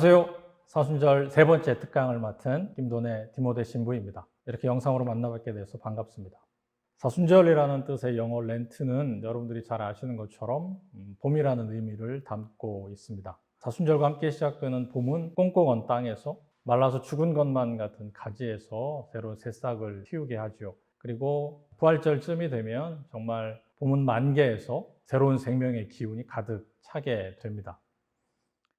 안녕하세요. 사순절 세 번째 특강을 맡은 김도내 디모데 신부입니다. 이렇게 영상으로 만나뵙게 돼서 반갑습니다. 사순절이라는 뜻의 영어 렌트는 여러분들이 잘 아시는 것처럼 봄이라는 의미를 담고 있습니다. 사순절과 함께 시작되는 봄은 꽁꽁 언 땅에서 말라서 죽은 것만 같은 가지에서 새로운 새싹을 피우게 하죠. 그리고 부활절쯤이 되면 정말 봄은 만개에서 새로운 생명의 기운이 가득 차게 됩니다.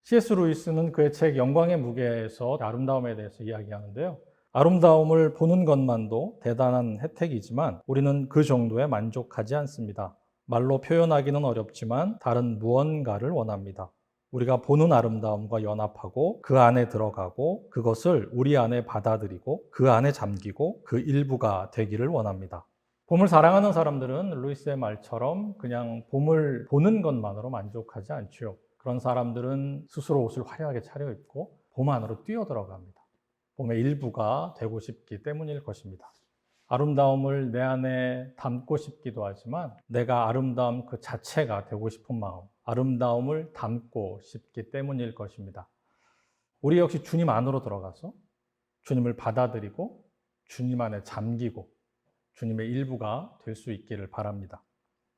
C.S. 루이스는 그의 책 영광의 무게에서 아름다움에 대해서 이야기하는데요. 아름다움을 보는 것만도 대단한 혜택이지만 우리는 그 정도에 만족하지 않습니다. 말로 표현하기는 어렵지만 다른 무언가를 원합니다. 우리가 보는 아름다움과 연합하고 그 안에 들어가고 그것을 우리 안에 받아들이고 그 안에 잠기고 그 일부가 되기를 원합니다. 봄을 사랑하는 사람들은 루이스의 말처럼 그냥 봄을 보는 것만으로 만족하지 않죠. 그런 사람들은 스스로 옷을 화려하게 차려입고 봄 안으로 뛰어들어갑니다. 봄의 일부가 되고 싶기 때문일 것입니다. 아름다움을 내 안에 담고 싶기도 하지만 내가 아름다움 그 자체가 되고 싶은 마음, 아름다움을 담고 싶기 때문일 것입니다. 우리 역시 주님 안으로 들어가서 주님을 받아들이고 주님 안에 잠기고 주님의 일부가 될 수 있기를 바랍니다.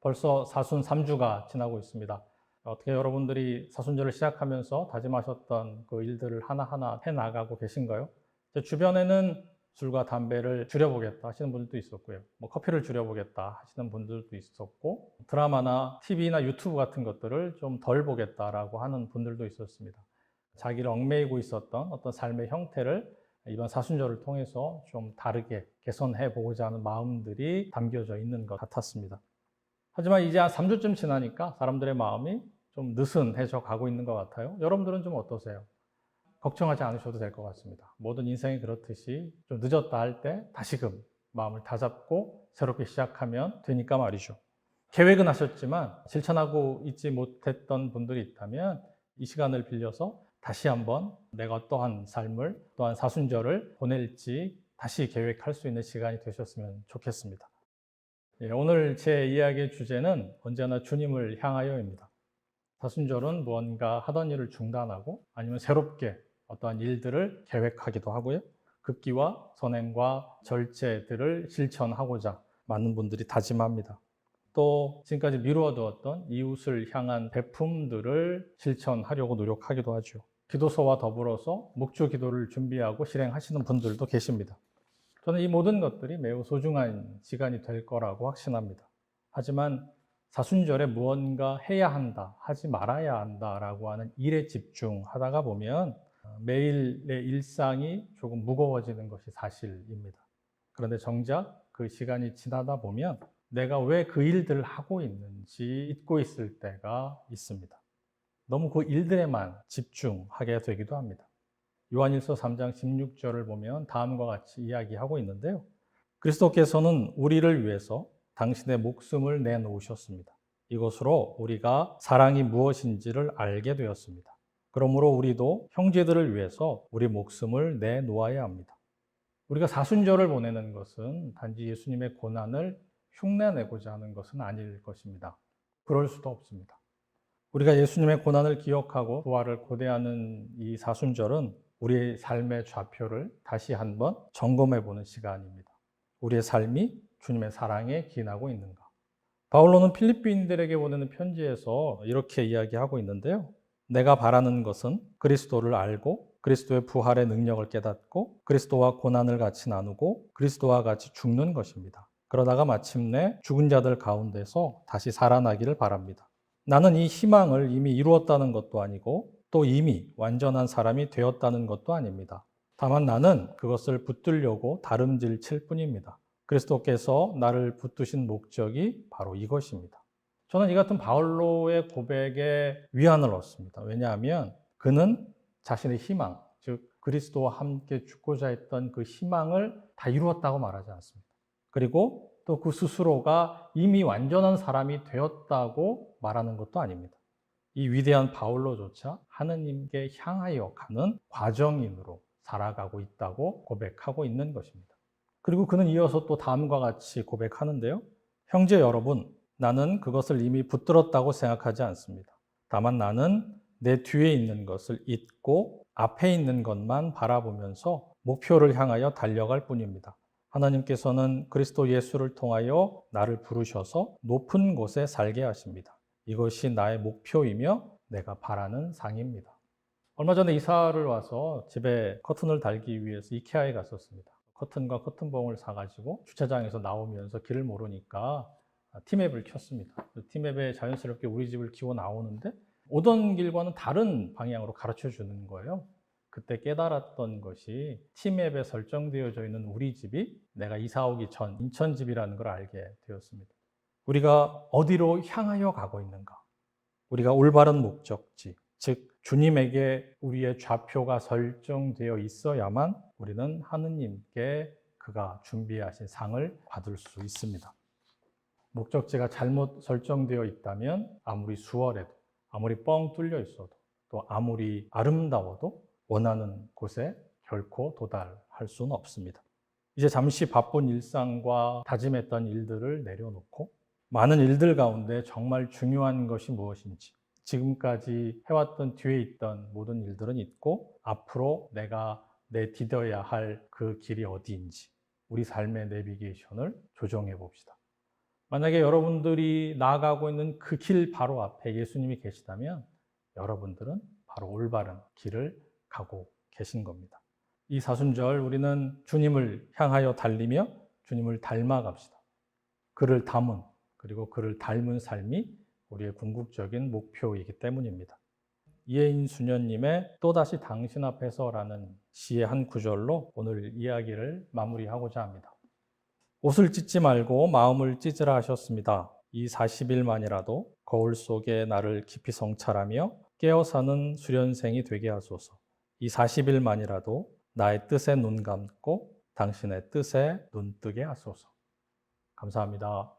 벌써 사순 3주가 지나고 있습니다. 어떻게 여러분들이 사순절을 시작하면서 다짐하셨던 그 일들을 하나하나 해나가고 계신가요? 제 주변에는 술과 담배를 줄여보겠다 하시는 분들도 있었고요. 커피를 줄여보겠다 하시는 분들도 있었고, 드라마나 TV나 유튜브 같은 것들을 좀 덜 보겠다라고 하는 분들도 있었습니다. 자기를 얽매이고 있었던 어떤 삶의 형태를 이번 사순절을 통해서 좀 다르게 개선해 보고자 하는 마음들이 담겨져 있는 것 같았습니다. 하지만 이제 한 3주쯤 지나니까 사람들의 마음이 좀 느슨해져 가고 있는 것 같아요. 여러분들은 좀 어떠세요? 걱정하지 않으셔도 될 것 같습니다. 모든 인생이 그렇듯이 좀 늦었다 할 때 다시금 마음을 다잡고 새롭게 시작하면 되니까 말이죠. 계획은 하셨지만 실천하고 있지 못했던 분들이 있다면 이 시간을 빌려서 다시 한번 내가 어떠한 삶을, 또한 사순절을 보낼지 다시 계획할 수 있는 시간이 되셨으면 좋겠습니다. 오늘 제 이야기의 주제는 언제나 주님을 향하여입니다. 사순절은 무언가 하던 일을 중단하고 아니면 새롭게 어떠한 일들을 계획하기도 하고요. 급기와 선행과 절제들을 실천하고자 많은 분들이 다짐합니다. 또 지금까지 미루어두었던 이웃을 향한 베품들을 실천하려고 노력하기도 하죠. 기도서와 더불어서 묵주 기도를 준비하고 실행하시는 분들도 계십니다. 저는 이 모든 것들이 매우 소중한 시간이 될 거라고 확신합니다. 하지만 사순절에 무언가 해야 한다, 하지 말아야 한다라고 하는 일에 집중하다가 보면 매일의 일상이 조금 무거워지는 것이 사실입니다. 그런데 정작 그 시간이 지나다 보면 내가 왜 그 일들을 하고 있는지 잊고 있을 때가 있습니다. 너무 그 일들에만 집중하게 되기도 합니다. 요한일서 3장 16절을 보면 다음과 같이 이야기하고 있는데요. 그리스도께서는 우리를 위해서 당신의 목숨을 내놓으셨습니다. 이것으로 우리가 사랑이 무엇인지를 알게 되었습니다. 그러므로 우리도 형제들을 위해서 우리 목숨을 내놓아야 합니다. 우리가 사순절을 보내는 것은 단지 예수님의 고난을 흉내내고자 하는 것은 아닐 것입니다. 그럴 수도 없습니다. 우리가 예수님의 고난을 기억하고 부활을 고대하는 이 사순절은 우리의 삶의 좌표를 다시 한번 점검해 보는 시간입니다. 우리의 삶이 주님의 사랑에 기인하고 있는가? 바울로는 필리핀인들에게 보내는 편지에서 이렇게 이야기하고 있는데요. 내가 바라는 것은 그리스도를 알고 그리스도의 부활의 능력을 깨닫고 그리스도와 고난을 같이 나누고 그리스도와 같이 죽는 것입니다. 그러다가 마침내 죽은 자들 가운데서 다시 살아나기를 바랍니다. 나는 이 희망을 이미 이루었다는 것도 아니고 또 이미 완전한 사람이 되었다는 것도 아닙니다. 다만 나는 그것을 붙들려고 다름질 칠 뿐입니다. 그리스도께서 나를 붙드신 목적이 바로 이것입니다. 저는 이 같은 바울로의 고백에 위안을 얻습니다. 왜냐하면 그는 자신의 희망, 즉 그리스도와 함께 죽고자 했던 그 희망을 다 이루었다고 말하지 않습니다. 그리고 또 그 스스로가 이미 완전한 사람이 되었다고 말하는 것도 아닙니다. 이 위대한 바울로조차 하느님께 향하여 가는 과정인으로 살아가고 있다고 고백하고 있는 것입니다. 그리고 그는 이어서 또 다음과 같이 고백하는데요. 형제 여러분, 나는 그것을 이미 붙들었다고 생각하지 않습니다. 다만 나는 내 뒤에 있는 것을 잊고 앞에 있는 것만 바라보면서 목표를 향하여 달려갈 뿐입니다. 하나님께서는 그리스도 예수를 통하여 나를 부르셔서 높은 곳에 살게 하십니다. 이것이 나의 목표이며 내가 바라는 상입니다. 얼마 전에 이사를 와서 집에 커튼을 달기 위해서 이케아에 갔었습니다. 커튼과 커튼봉을 사가지고 주차장에서 나오면서 길을 모르니까 티맵을 켰습니다. 티맵에 자연스럽게 우리 집을 키워 나오는데 오던 길과는 다른 방향으로 가르쳐 주는 거예요. 그때 깨달았던 것이 티맵에 설정되어져 있는 우리 집이 내가 이사 오기 전 인천 집이라는 걸 알게 되었습니다. 우리가 어디로 향하여 가고 있는가? 우리가 올바른 목적지, 즉 주님에게 우리의 좌표가 설정되어 있어야만 우리는 하느님께 그가 준비하신 상을 받을 수 있습니다. 목적지가 잘못 설정되어 있다면 아무리 수월해도, 아무리 뻥 뚫려 있어도, 또 아무리 아름다워도 원하는 곳에 결코 도달할 수는 없습니다. 이제 잠시 바쁜 일상과 다짐했던 일들을 내려놓고 많은 일들 가운데 정말 중요한 것이 무엇인지, 지금까지 해왔던 뒤에 있던 모든 일들은 잊고 앞으로 내가 디뎌야 할 그 길이 어디인지 우리 삶의 내비게이션을 조정해 봅시다. 만약에 여러분들이 나아가고 있는 그 길 바로 앞에 예수님이 계시다면 여러분들은 바로 올바른 길을 가고 계신 겁니다. 이 사순절 우리는 주님을 향하여 달리며 주님을 닮아갑시다. 그를 담은 그리고 그를 닮은 삶이 우리의 궁극적인 목표이기 때문입니다. 이혜인 수녀님의 또다시 당신 앞에서라는 시의 한 구절로 오늘 이야기를 마무리하고자 합니다. 옷을 찢지 말고 마음을 찢으라 하셨습니다. 이 40일만이라도 거울 속에 나를 깊이 성찰하며 깨어 사는 수련생이 되게 하소서. 이 40일만이라도 나의 뜻에 눈 감고 당신의 뜻에 눈 뜨게 하소서. 감사합니다.